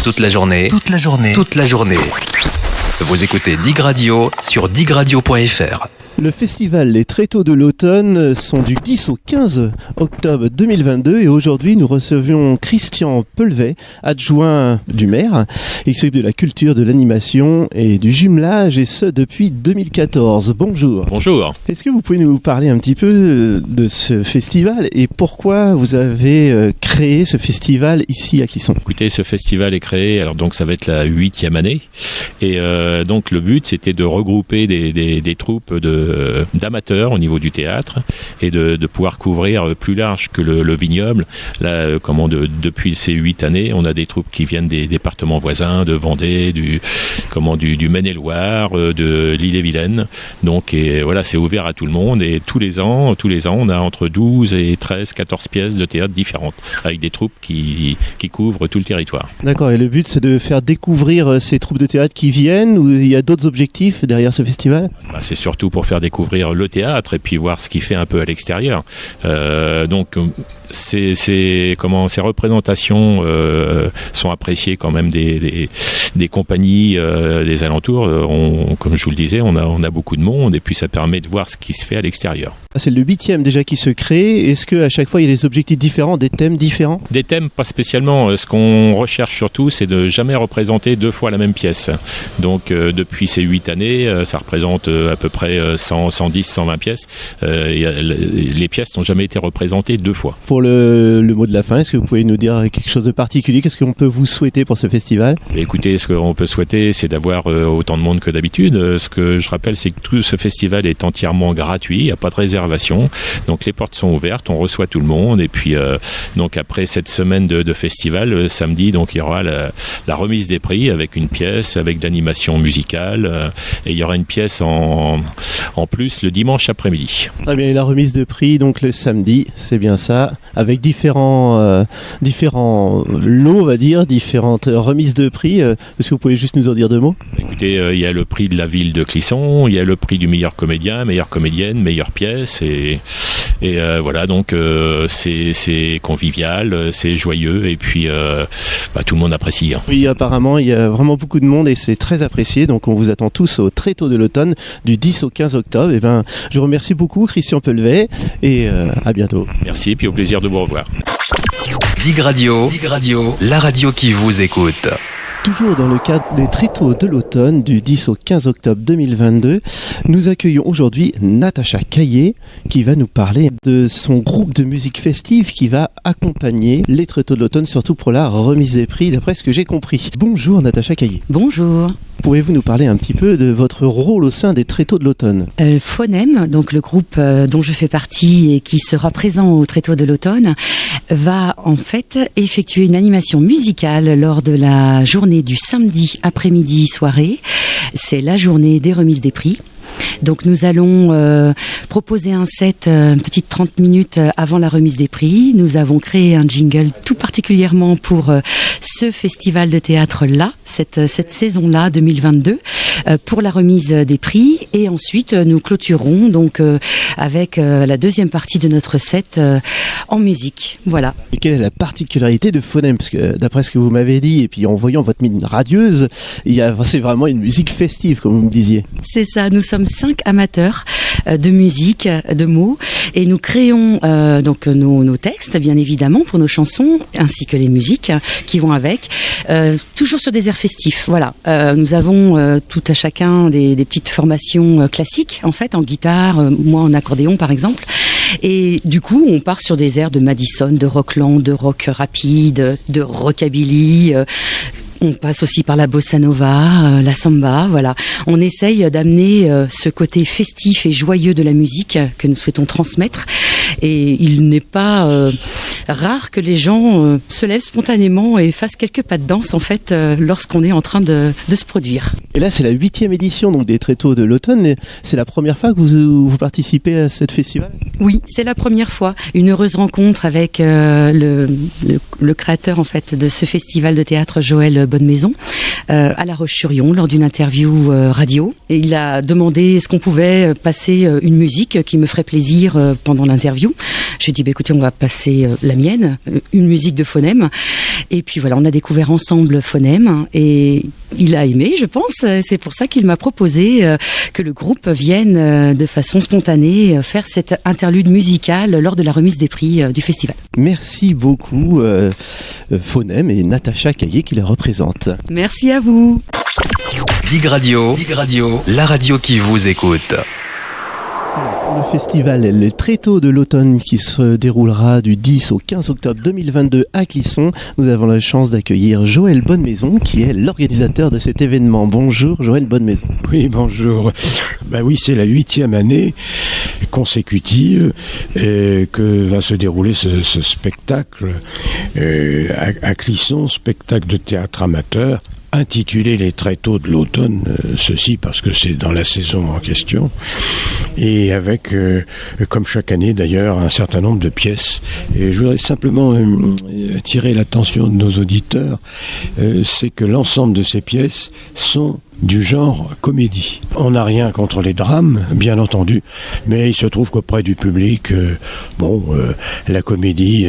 Toute la journée. Vous écoutez Dig Radio sur digradio.fr. Le festival Les Tréteaux de l'automne sont du 10 au 15 octobre 2022 et aujourd'hui nous recevions Christian Pelvet, adjoint du maire. Il s'occupe de la culture, de l'animation et du jumelage et ce depuis 2014. Bonjour. Bonjour. Est-ce que vous pouvez nous parler un petit peu de ce festival et pourquoi vous avez créé ce festival ici à Clisson? Écoutez, ce festival est créé, alors donc ça va être la 8e année et donc le but c'était de regrouper des troupes d'amateurs au niveau du théâtre et de pouvoir couvrir plus large que le vignoble. Là, depuis ces 8 années, on a des troupes qui viennent des départements voisins, de Vendée, du Maine-et-Loire, de l'Ille-et-Vilaine. Donc, et voilà, c'est ouvert à tout le monde et tous les ans, on a entre 12 et 13, 14 pièces de théâtre différentes avec des troupes qui couvrent tout le territoire. D'accord, et le but c'est de faire découvrir ces troupes de théâtre qui viennent ou il y a d'autres objectifs derrière ce festival? C'est surtout pour faire découvrir le théâtre et puis voir ce qu'il fait un peu à l'extérieur. Donc ces représentations sont appréciées quand même des compagnies des alentours. Comme je vous le disais, on a beaucoup de monde et puis ça permet de voir ce qui se fait à l'extérieur. C'est le 8e déjà qui se crée. Est-ce qu'à chaque fois il y a des objectifs différents, des thèmes différents? Des thèmes pas spécialement. Ce qu'on recherche surtout, c'est de jamais représenter 2 fois la même pièce. Donc depuis ces 8 années, ça représente à peu près 110, 120 pièces. Les pièces n'ont jamais été représentées 2 fois. Pour le mot de la fin, est-ce que vous pouvez nous dire quelque chose de particulier? Qu'est-ce qu'on peut vous souhaiter pour ce festival? Écoutez, ce qu'on peut souhaiter, c'est d'avoir autant de monde que d'habitude. Ce que je rappelle, c'est que tout ce festival est entièrement gratuit, il n'y a pas de réservation. Donc les portes sont ouvertes, on reçoit tout le monde. Et puis, donc après cette semaine de festival, samedi, donc il y aura la remise des prix avec une pièce, avec de l'animation musicale. Et il y aura une pièce en plus le dimanche après-midi. Très bien, et la remise de prix, donc le samedi, c'est bien ça, avec différents lots, on va dire, différentes remises de prix. Est-ce que vous pouvez juste nous en dire 2 mots? Écoutez, il y a le prix de la ville de Clisson, il y a le prix du meilleur comédien, meilleure comédienne, meilleure pièce, et voilà, donc c'est convivial, c'est joyeux, et puis tout le monde apprécie. Oui, apparemment, il y a vraiment beaucoup de monde et c'est très apprécié, donc on vous attend tous au Tréteaux de l'automne du 10 au 15 octobre. Et je vous remercie beaucoup, Christian Pelvet, et à bientôt. Merci, et puis au plaisir de vous revoir. Dig Radio, la radio qui vous écoute. Toujours dans le cadre des Tréteaux de l'automne du 10 au 15 octobre 2022, nous accueillons aujourd'hui Natacha Caillé qui va nous parler de son groupe de musique festive qui va accompagner les Tréteaux de l'automne, surtout pour la remise des prix, d'après ce que j'ai compris. Bonjour Natacha Caillé. Bonjour. Pouvez-vous nous parler un petit peu de votre rôle au sein des Tréteaux de l'automne? Phonem, donc le groupe dont je fais partie et qui sera présent aux Tréteaux de l'automne, va en fait effectuer une animation musicale lors de la journée du samedi après-midi soirée. C'est la journée des remises des prix. Donc nous allons proposer un set, une petite 30 minutes avant la remise des prix. Nous avons créé un jingle tout particulièrement pour ce festival de théâtre-là, cette saison-là 2022, pour la remise des prix. Et ensuite nous clôturerons donc avec la deuxième partie de notre set en musique. Voilà. Et quelle est la particularité de Phonem? Parce que d'après ce que vous m'avez dit, et puis en voyant votre mine radieuse, c'est vraiment une musique festive, comme vous me disiez. C'est ça, nous sommes 5 amateurs de musique, de mots, et nous créons donc nos textes, bien évidemment, pour nos chansons, ainsi que les musiques qui vont avec, toujours sur des airs festifs. Voilà, nous avons tout à chacun des petites formations classiques, en fait, en guitare, moi en accordéon par exemple, et du coup on part sur des airs de Madison, de rockland, de rock rapide, de rockabilly. On passe aussi par la bossa nova, la samba, voilà. On essaye d'amener ce côté festif et joyeux de la musique que nous souhaitons transmettre. Et il n'est pas rare que les gens se lèvent spontanément et fassent quelques pas de danse, en fait, lorsqu'on est en train de se produire. Et là, c'est la 8e édition donc, des Tréteaux de l'automne. C'est la première fois que vous participez à ce festival? Oui, c'est la première fois. Une heureuse rencontre avec le créateur, en fait, de ce festival de théâtre, Joël Bonnemaison, à La Roche-sur-Yon, lors d'une interview radio. Et il a demandé est-ce qu'on pouvait passer une musique qui me ferait plaisir pendant l'interview. J'ai dit, écoutez, on va passer la la mienne, une musique de phonème. Et puis voilà, on a découvert ensemble phonème et il a aimé, je pense. C'est pour ça qu'il m'a proposé que le groupe vienne de façon spontanée faire cette interlude musicale lors de la remise des prix du festival. Merci beaucoup Phonème et Natacha Caillé qui les représente. Merci à vous. Dig Radio, la radio qui vous écoute. Le festival Les Tréteaux de l'automne qui se déroulera du 10 au 15 octobre 2022 à Clisson. Nous avons la chance d'accueillir Joël Bonnemaison qui est l'organisateur de cet événement. Bonjour Joël Bonnemaison. Oui, bonjour. Oui, c'est la 8e année consécutive que va se dérouler ce spectacle à Clisson, spectacle de théâtre amateur intitulé Les Tréteaux de l'automne, ceci parce que c'est dans la saison en question, et avec, comme chaque année d'ailleurs, un certain nombre de pièces. Et je voudrais simplement attirer l'attention de nos auditeurs, c'est que l'ensemble de ces pièces sont du genre comédie. On n'a rien contre les drames, bien entendu, mais il se trouve qu'auprès du public, la comédie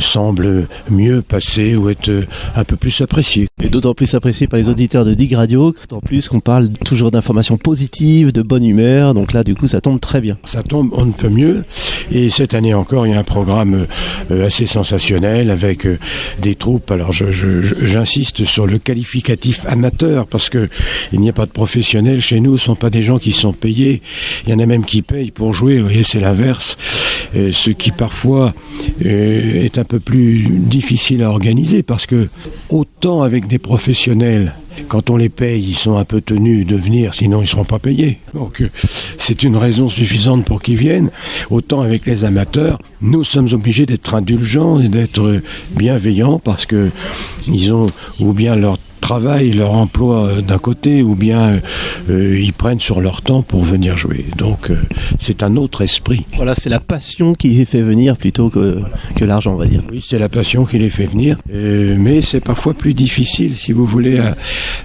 semble mieux passer ou être un peu plus appréciée. Et d'autant plus appréciée par les auditeurs de Dig Radio, d'autant plus qu'on parle toujours d'informations positives, de bonne humeur, donc là du coup ça tombe très bien. Ça tombe on ne peut mieux, et cette année encore il y a un programme assez sensationnel avec des troupes. Alors j'insiste sur le qualificatif amateur parce que il n'y a pas de professionnels chez nous, ce ne sont pas des gens qui sont payés, il y en a même qui payent pour jouer, vous voyez, c'est l'inverse, ce qui parfois est un peu plus difficile à organiser parce que autant avec des professionnels, quand on les paye, ils sont un peu tenus de venir, sinon ils ne seront pas payés. Donc c'est une raison suffisante pour qu'ils viennent. Autant avec les amateurs, nous sommes obligés d'être indulgents et d'être bienveillants parce que ils ont ou bien leur travail, leur emploi d'un côté, ou bien ils prennent sur leur temps pour venir jouer. Donc c'est un autre esprit. Voilà, c'est la passion qui les fait venir plutôt que l'argent, on va dire. Oui, c'est la passion qui les fait venir, mais c'est parfois plus difficile, si vous voulez,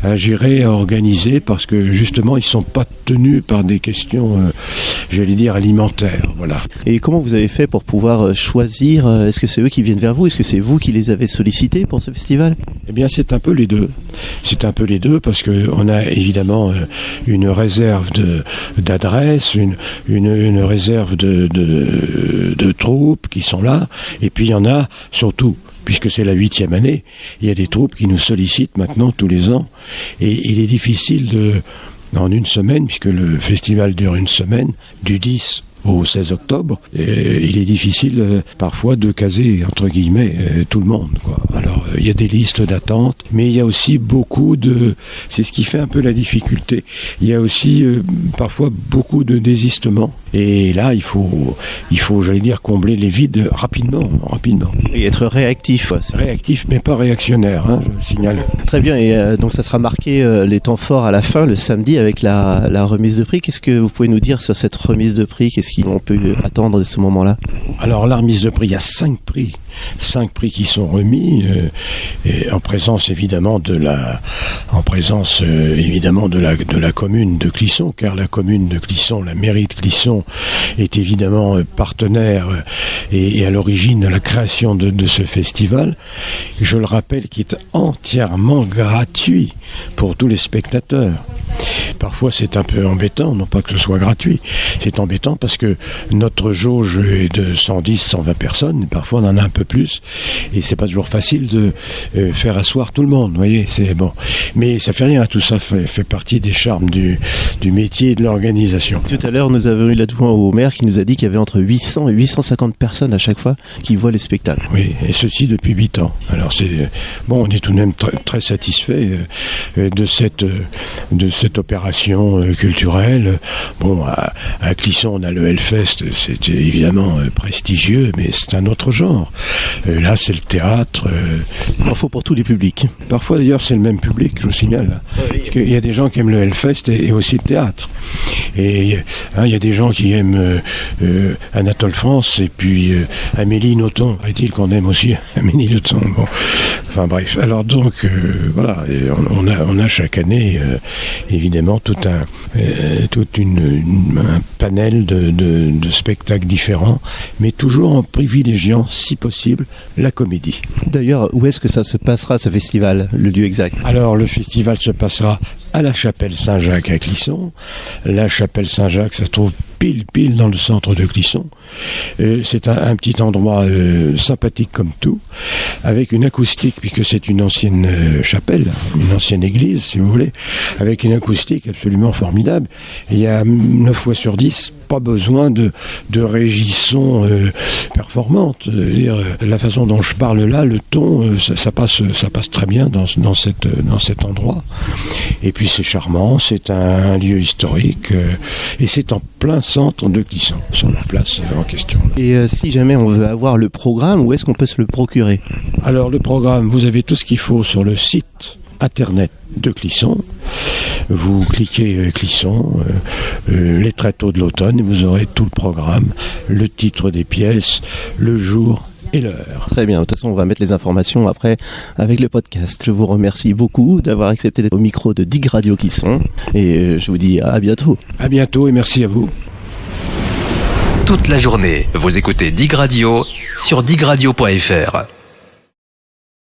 à gérer, à organiser, parce que justement, ils ne sont pas tenus par des questions, j'allais dire, alimentaires. Voilà. Et comment vous avez fait pour pouvoir choisir? Est-ce que c'est eux qui viennent vers vous? Est-ce que c'est vous qui les avez sollicités pour ce festival? Eh bien, c'est un peu les deux. C'est un peu les deux parce qu'on a évidemment une réserve d'adresses, une réserve de troupes qui sont là, et puis il y en a surtout, puisque c'est la 8e année, il y a des troupes qui nous sollicitent maintenant tous les ans, et il est difficile en une semaine, puisque le festival dure une semaine, du 10 au 16 octobre, il est difficile parfois de caser, entre guillemets, tout le monde, quoi. Alors, il y a des listes d'attente, mais il y a aussi beaucoup c'est ce qui fait un peu la difficulté. Il y a aussi parfois beaucoup de désistements. Et là, il faut, j'allais dire, combler les vides rapidement. Et être réactif. Réactif, mais pas réactionnaire, hein, je signale. Très bien, et donc ça sera marqué les temps forts à la fin, le samedi, avec la remise de prix. Qu'est-ce que vous pouvez nous dire sur cette remise de prix? Qu'est-ce qu'on peut attendre de ce moment-là? Alors, la remise de prix, il y a 5 prix. 5 prix qui sont remis, et en présence évidemment de la commune de Clisson, car la commune de Clisson, la mairie de Clisson, est évidemment partenaire et à l'origine de la création de ce festival. Je le rappelle, qui est entièrement gratuit pour tous les spectateurs. Parfois c'est un peu embêtant, non pas que ce soit gratuit, c'est embêtant parce que notre jauge est de 110, 120 personnes, parfois on en a un peu plus, et c'est pas toujours facile de faire asseoir tout le monde, vous voyez, c'est bon. Mais ça fait rien, tout ça fait partie des charmes du métier et de l'organisation. Tout à l'heure, nous avons eu l'adjoint au maire qui nous a dit qu'il y avait entre 800 et 850 personnes à chaque fois qui voient les spectacles. Oui, et ceci depuis 8 ans. Alors on est tout de même très satisfait de cette opération culturelle. Bon, à Clisson, on a le Hellfest, c'est évidemment prestigieux, mais c'est un autre genre. Là, c'est le théâtre. Il en faut pour tous les publics. Parfois, d'ailleurs, c'est le même public, je vous signale. Parce qu'il y a des gens qui aiment le Hellfest et aussi le théâtre. Et il y a des gens qui aiment Anatole France et puis Amélie Nothomb. Paraît-il qu'on aime aussi Amélie Nothomb. Bon. Enfin bref. Alors donc, voilà. Et on a chaque année, évidemment, effectivement tout un panel de spectacles différents, mais toujours en privilégiant, si possible, la comédie. D'ailleurs, où est-ce que ça se passera, ce festival, le lieu exact? Alors, le festival se passera à la chapelle Saint-Jacques à Clisson. La chapelle Saint-Jacques, ça se trouve pile dans le centre de Clisson. C'est un petit endroit sympathique comme tout, avec une acoustique, puisque c'est une ancienne chapelle, une ancienne église, si vous voulez, avec une acoustique absolument formidable. Et il y a 9 fois sur 10 pas besoin de régisson performante. La façon dont je parle là, le ton, ça passe très bien dans cet endroit. Et puis c'est charmant, c'est un lieu historique, et c'est en plein centre de Clisson, sur la place en question. Et si jamais on veut avoir le programme, où est-ce qu'on peut se le procurer? Alors le programme, vous avez tout ce qu'il faut sur le site internet de Clisson. Vous cliquez Clisson, les tréteaux de l'automne, et vous aurez tout le programme, le titre des pièces, le jour et l'heure. Très bien, de toute façon on va mettre les informations après avec le podcast. Je vous remercie beaucoup d'avoir accepté d'être au micro de Dig Radio Clisson, et je vous dis à bientôt. À bientôt et merci à vous. Toute la journée, vous écoutez Dig Radio sur digradio.fr.